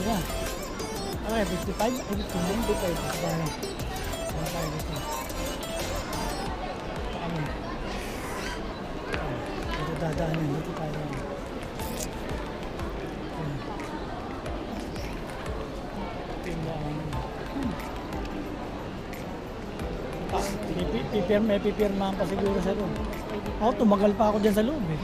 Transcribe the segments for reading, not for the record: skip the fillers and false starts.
Yeah. Okay, 55? Ay, 59? 55. Dahil. Ano tayo dito? Ano? Dito dadaan yun. Dito tayo. May pipirmahan pa siguro sa loob. Ako, tumagal pa ako dyan sa loob eh.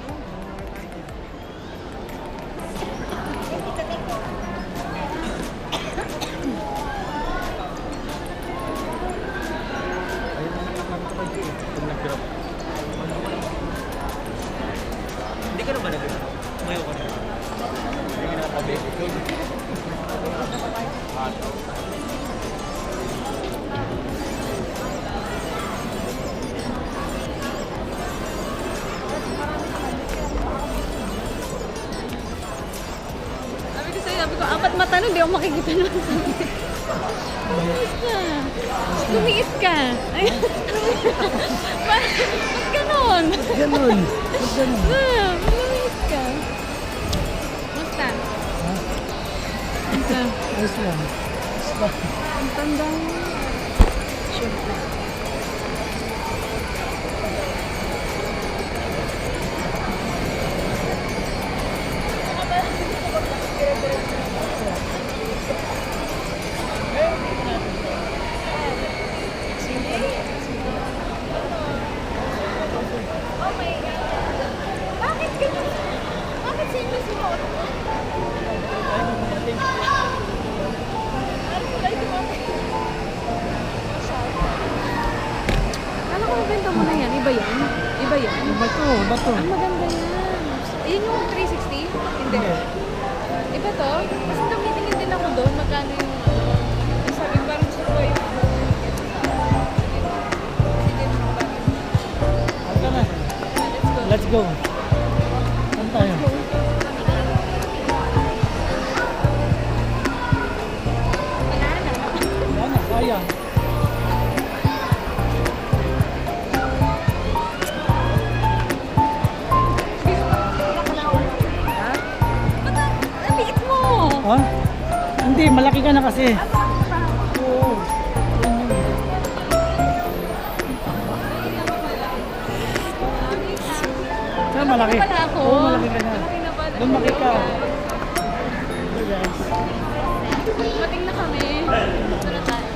Hindi ka na ba nag-ito? Ngayon ko na. Hindi ka na tabi. Sabi ko, apat mata nun, di ako makikita nun. Lumiit ka. Lumiit ka. Ay, Ba't ganon? Ganun. Ganun. Lumiit ka. Basta. Ha? Basta. Ayos lang. Basta. Ang tanda mo. Sure na. Bakit ganun? Bakit sino suot? Kala ko mabenta mo na yan. Iba yan? Iba yan? Iba to, iba to. Ang maganda yan. Ayun yung 360? Hindi. Iba to? Kasi tumitingin din ako doon. Magkano yung sabi ko parang gusto ko yung Hanggang na. let's go. Let's go. Saan tayo? Banana. Yan na, kaya. Ha? Ba't ang liit mo? Ha? Hindi, malaki ka na kasi. Oo. Yun yun. Saan malaki? Pala ako. Oo, malaki ka na. Malaki na pala. Lumaki ka. Hey guys. Mating na kami. Ito na tayo.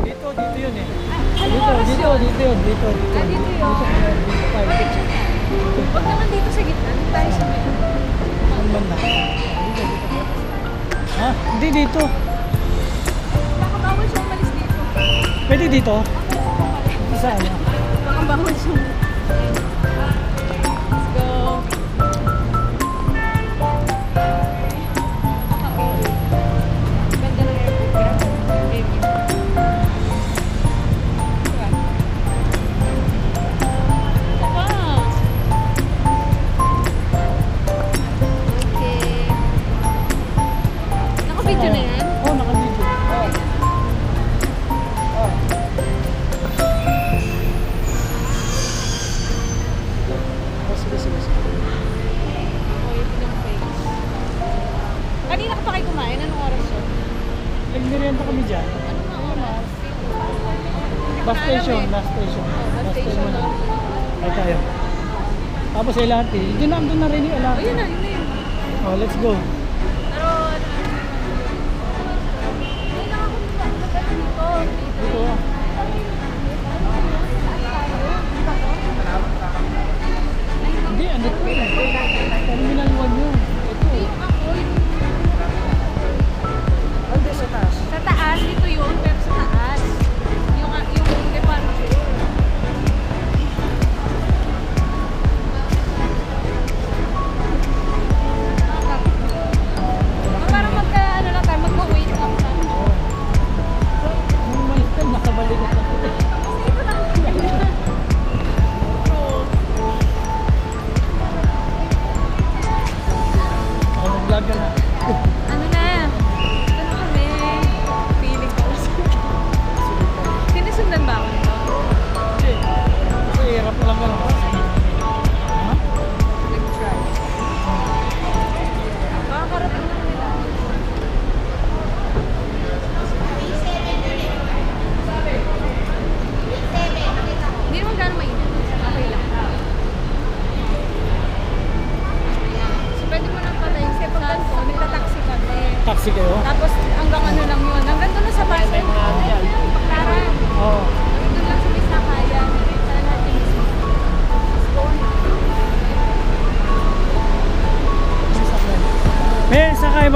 Dito, dito yun eh. Anong Dito, oras dito, yun? dito yun, dito, dito. Ah, dito yun. Dito tayo. Picture na. Huwag naman dito sa gitna. Dito tayo sa may. Saan banda? Dito, dito. Ha? Hindi dito. Baka bawal siya umalis dito. Pwede dito? Isa ano? Baka bawal siya. Let's go. Ganda ng airport. Grabe. Baby. Diba? Saka. Okay. Naka-video na yan? Oo, naka-video. Sige, sige, sige. Oh, yung pinong face. Kanina ka pa kayo kumain? Anong oras yun? Nagmerienda kami dyan. Anong mga oras? Bus station, bus station. Bus station muna. na. Ay tayo. Tapos LRT. Yun na, doon na rin yung Oh, LRT. yun na, yun na yun. Oh, let's go. Pero, ay, nakakunta. Dito. Dito. Hindi, ano to eh. Terminal 1 yun. Ito. Ando sa taas. Sa taas, dito yun, pero sa taas. Yung departure.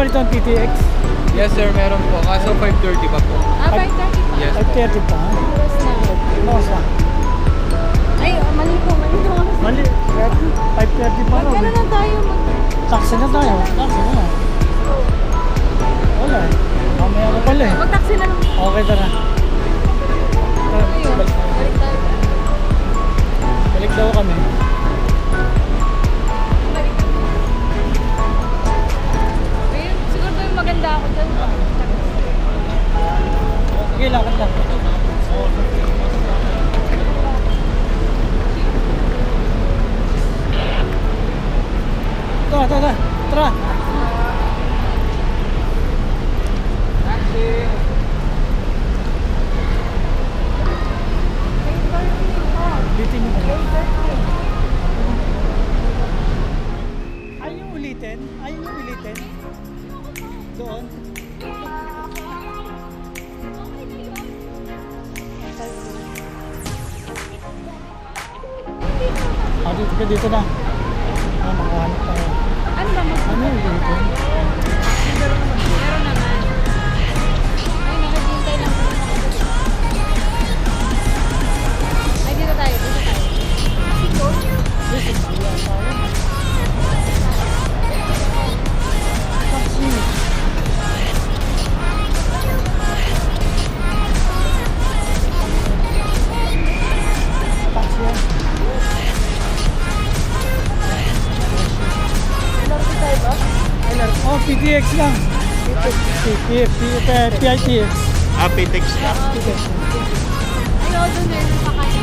ganitong TTX? Yes sir, meron po. Kaso 5:30 pa po. 5:30 pa. Yes. 5:30 pa. ha? Oras na. Oras na. Ay, mali po. Mali. 5:30 pa raw. Magkano na tayo Taxi na tayo. Taxi na. Wala eh. Mamaya ko pala eh. Mag-taxi na lang. Okay, tara. Tara, Ayun. balik tayo. Balik tayo. Balik daw kami. Ayun, siguro yung maganda ako dyan. Sige, lakad lang. Tara, tara, tara. Ulitin mo ba? Ayaw yung ulitin? Ayaw yung ulitin? Doon? Ah, dito na. Ah, makahanap tayo. Ano ba mas? Ano yung ulitin? Meron naman. Ay, nakahintay lang po. Ay, dito tayo. Dito tayo. Yes, wala tayo. Taxi. Taxi yan. Oh, PTX lang. PITX. Apitex na. PTX. Ay, oo, doon meron pa kayo.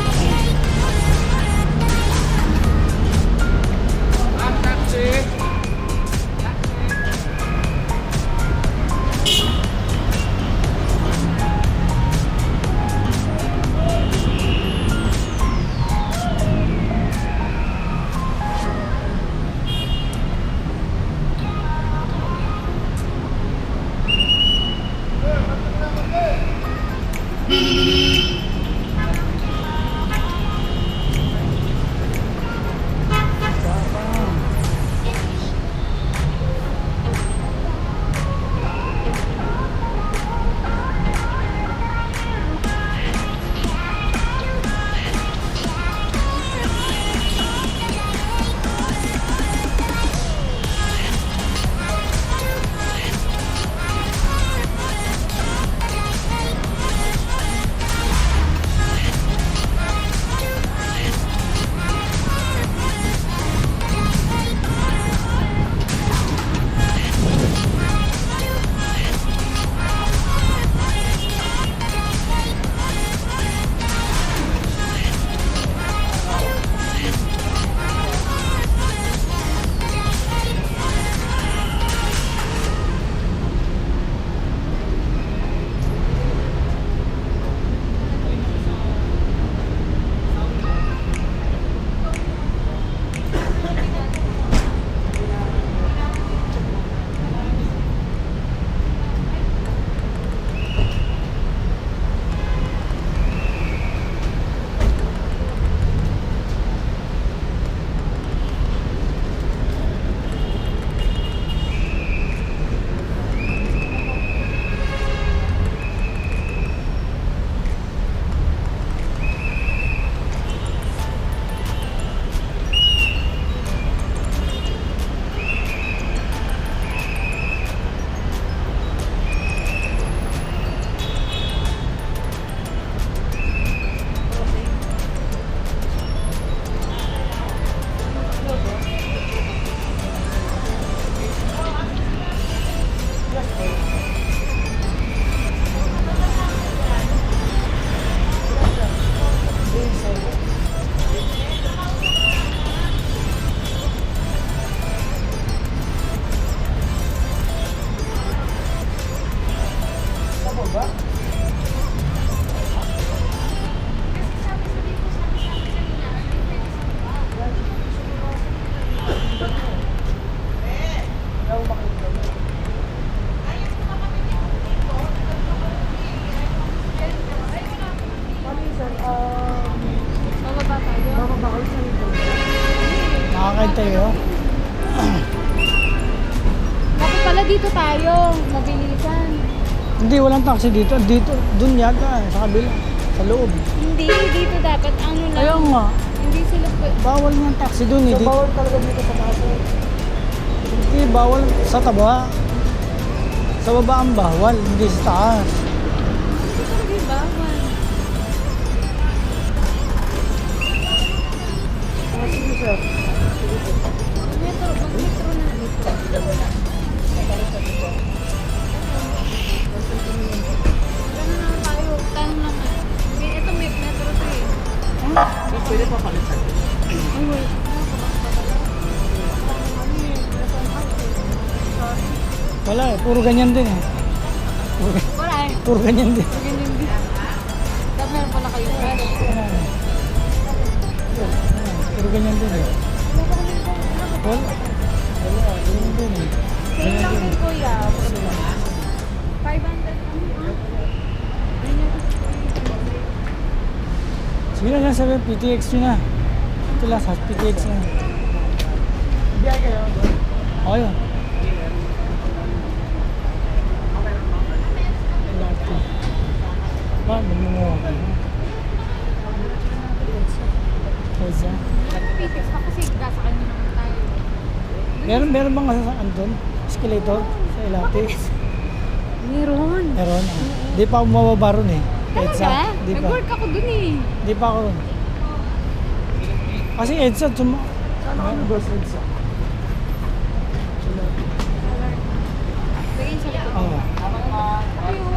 Nakakain tayo. Dapat pala dito tayo. Mabilisan. Hindi, walang taxi dito. Dito, dun yata, sa kabila. Sa loob. Hindi, dito dapat. Ano lang. Ayaw nga. Hindi sila Bawal nga ang taxi dun eh. So, bawal talaga dito sa taas. Hindi, bawal sa taba. Sa baba ang bawal, hindi sa taas. Hindi talaga bawal. Sige, sir. Mag-metro na. Gano'n naman tayo. Tanong naman. Ito may metro 3. So, pwede pa palit sir. Ay, wait. Wala eh, puro ganyan din eh. Wala eh. Puro ganyan din. Ganyan din. Dapat meron pala kayo fresh. Puro ganyan din eh. Wala. Wala, ganyan din eh. Same lang din kuya. 500. Sige na lang sabi, PTX nyo na. Ito lang sa PTX na. Biyay kayo. Okay yun. Ba, magmumuha ka na. Pwede. Pitex pa kasi sa kanya naman tayo. Meron bang kasasaan doon? Escalator sa Ilate? Meron. Meron. Di pa ako mababa ron eh. EDSA. Talaga? Di pa. Nag-work ako dun eh. Di pa ako ron. Kasi EDSA, Saan ako nag-bus sa? Lagyan sa likod. Oo. Ayun.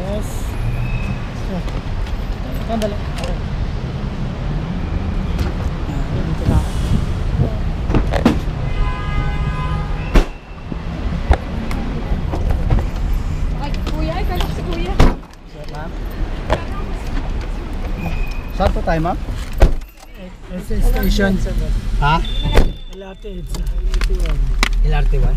Yes. So, sandali. Okay. Dito na ako. Ay, kuya. Ay, kalak si kuya. Ma'am? Saan po tayo, ma'am? EDSA station. Ha? Ilate EDSA. LRT1.